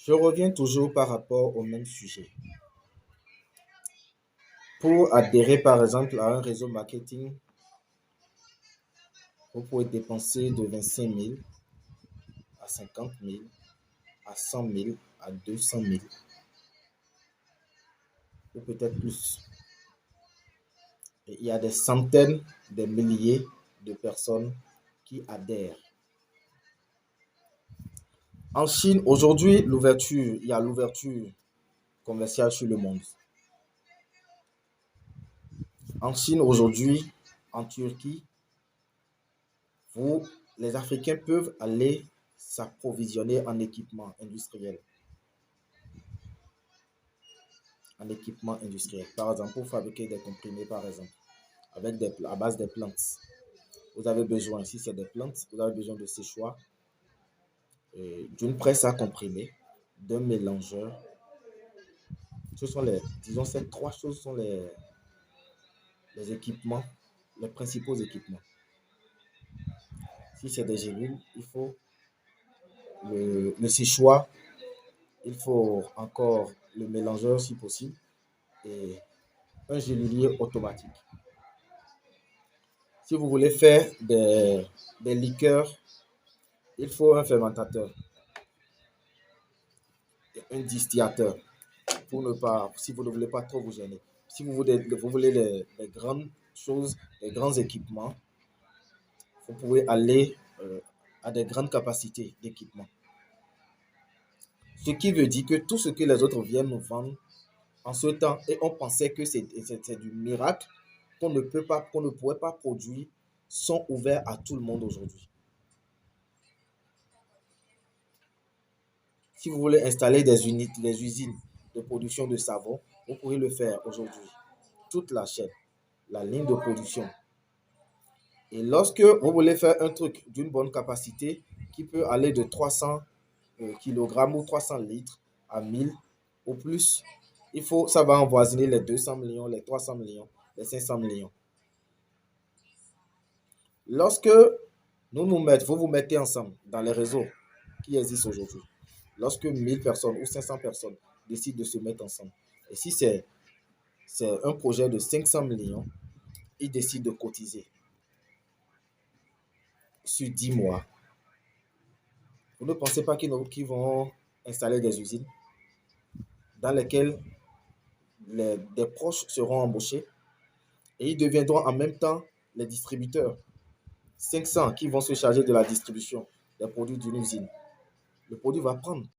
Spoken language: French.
Je reviens toujours par rapport au même sujet. Pour adhérer par exemple à un réseau marketing, vous pouvez dépenser de 25 000 à 50 000, à 100 000, à 200 000 ou peut-être plus. Et il y a des centaines, des milliers de personnes qui adhèrent. En Chine, aujourd'hui, il y a l'ouverture commerciale sur le monde. En Chine, aujourd'hui, en Turquie, les Africains peuvent aller s'approvisionner en équipement industriel. Par exemple, pour fabriquer des comprimés, par exemple, à base des plantes. Vous avez besoin, si c'est des plantes, vous avez besoin de séchoir, d'une presse à comprimer, d'un mélangeur. Disons, ces trois choses sont les équipements, les principaux équipements. Si c'est des gélules, il faut le séchoir, il faut encore le mélangeur si possible et un gélulier automatique. Si vous voulez faire des liqueurs, il faut un fermentateur et un distillateur si vous ne voulez pas trop vous gêner. Si vous voulez les grandes choses, les grands équipements, vous pouvez aller à des grandes capacités d'équipement. Ce qui veut dire que tout ce que les autres viennent nous vendre en ce temps, et on pensait que c'est du miracle, qu'on ne pourrait pas produire, sont ouverts à tout le monde aujourd'hui. Si vous voulez installer des usines de production de savon, vous pourrez le faire aujourd'hui. Toute la chaîne, la ligne de production. Et lorsque vous voulez faire un truc d'une bonne capacité, qui peut aller de 300 kg ou 300 litres à 1000 ou plus, ça va avoisiner les 200 millions, les 300 millions, les 500 millions. Lorsque vous vous mettez ensemble dans les réseaux qui existent aujourd'hui, lorsque 1000 personnes ou 500 personnes décident de se mettre ensemble, et si c'est un projet de 500 millions, ils décident de cotiser sur 10 mois. Vous ne pensez pas qu'ils vont installer des usines dans lesquelles des proches seront embauchés et ils deviendront en même temps les distributeurs. 500 qui vont se charger de la distribution des produits d'une usine. Le produit va prendre.